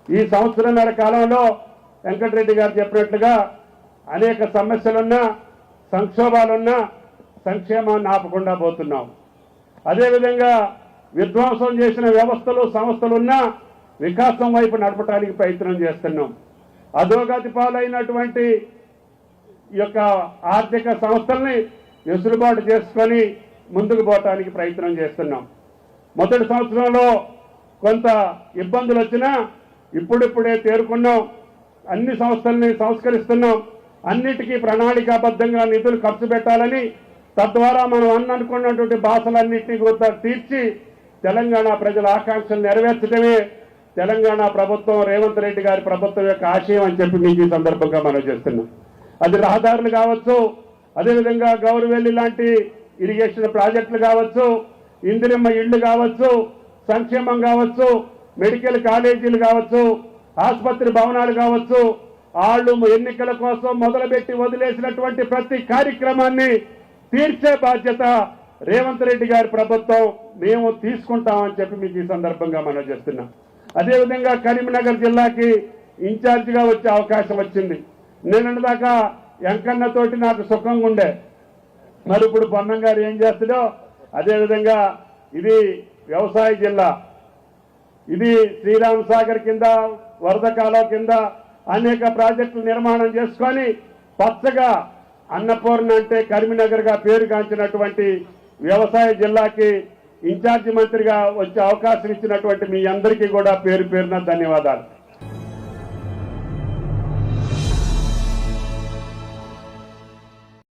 ఈ సంవత్సరంన్నర కాలంలో వెంకటరెడ్డి గారు చెప్పినట్లుగా అనేక సమస్యలున్నా సంక్షోభాలున్నా సంక్షేమాన్ని ఆపకుండా పోతున్నాం. అదేవిధంగా విధ్వంసం చేసిన వ్యవస్థలు సంస్థలున్నా వికాసం వైపు నడపడానికి ప్రయత్నం చేస్తున్నాం. అధోగతి పాలైనటువంటి ఈ యొక్క ఆర్థిక సంస్థల్ని వెసులుబాటు చేసుకొని ముందుకు పోవటానికి ప్రయత్నం చేస్తున్నాం. మొదటి సంవత్సరంలో కొంత ఇబ్బందులు వచ్చినా ఇప్పుడిప్పుడే తేరుకున్నాం. అన్ని సంస్థల్ని సంస్కరిస్తున్నాం. అన్నిటికీ ప్రణాళికాబద్ధంగా నిధులు ఖర్చు పెట్టాలని, తద్వారా మనం అనుకున్నటువంటి భాషలన్నింటినీ కూడా తీర్చి తెలంగాణ ప్రజల ఆకాంక్షలు నెరవేర్చడమే తెలంగాణ ప్రభుత్వం, రేవంత్ రెడ్డి గారి ప్రభుత్వం యొక్క ఆశయం అని చెప్పి మీకు ఈ సందర్భంగా మనం చేస్తున్నాం. అది రహదారులు కావచ్చు, అదేవిధంగా గౌరవెల్లి లాంటి ఇరిగేషన్ ప్రాజెక్టులు కావచ్చు, ఇందిరమ్మ ఇళ్లు కావచ్చు, సంక్షేమం కావచ్చు, మెడికల్ కాలేజీలు కావచ్చు, ఆసుపత్రి భవనాలు కావచ్చు, వాళ్ళు ఎన్నికల కోసం మొదలుపెట్టి వదిలేసినటువంటి ప్రతి కార్యక్రమాన్ని తీర్చే బాధ్యత రేవంత్ రెడ్డి గారి ప్రభుత్వం మేము తీసుకుంటామని చెప్పి మీకు ఈ సందర్భంగా మనం చేస్తున్నాం. అదేవిధంగా కరీంనగర్ జిల్లాకి ఇన్ఛార్జిగా వచ్చే అవకాశం వచ్చింది. నిన్నటిదాకా వెంకన్నతోటి నాకు సుఖంగా ఉండే, మరి ఇప్పుడు పొన్నం గారు ఏం చేస్తాడో అదేవిధంగా ఇది వ్యవసాయ జిల్లా, ఇది శ్రీరామ్ సాగర్ కింద వరద కాలువ కింద అనేక ప్రాజెక్టులు నిర్మాణం చేసుకొని పచ్చగా అన్నపూర్ణ అంటే కరీంనగర్గా పేరుగాంచినటువంటి వ్యవసాయ జిల్లాకి ఇన్ఛార్జి మంత్రిగా వచ్చే అవకాశం ఇచ్చినటువంటి మీ అందరికీ కూడా పేరు పేరున ధన్యవాదాలు.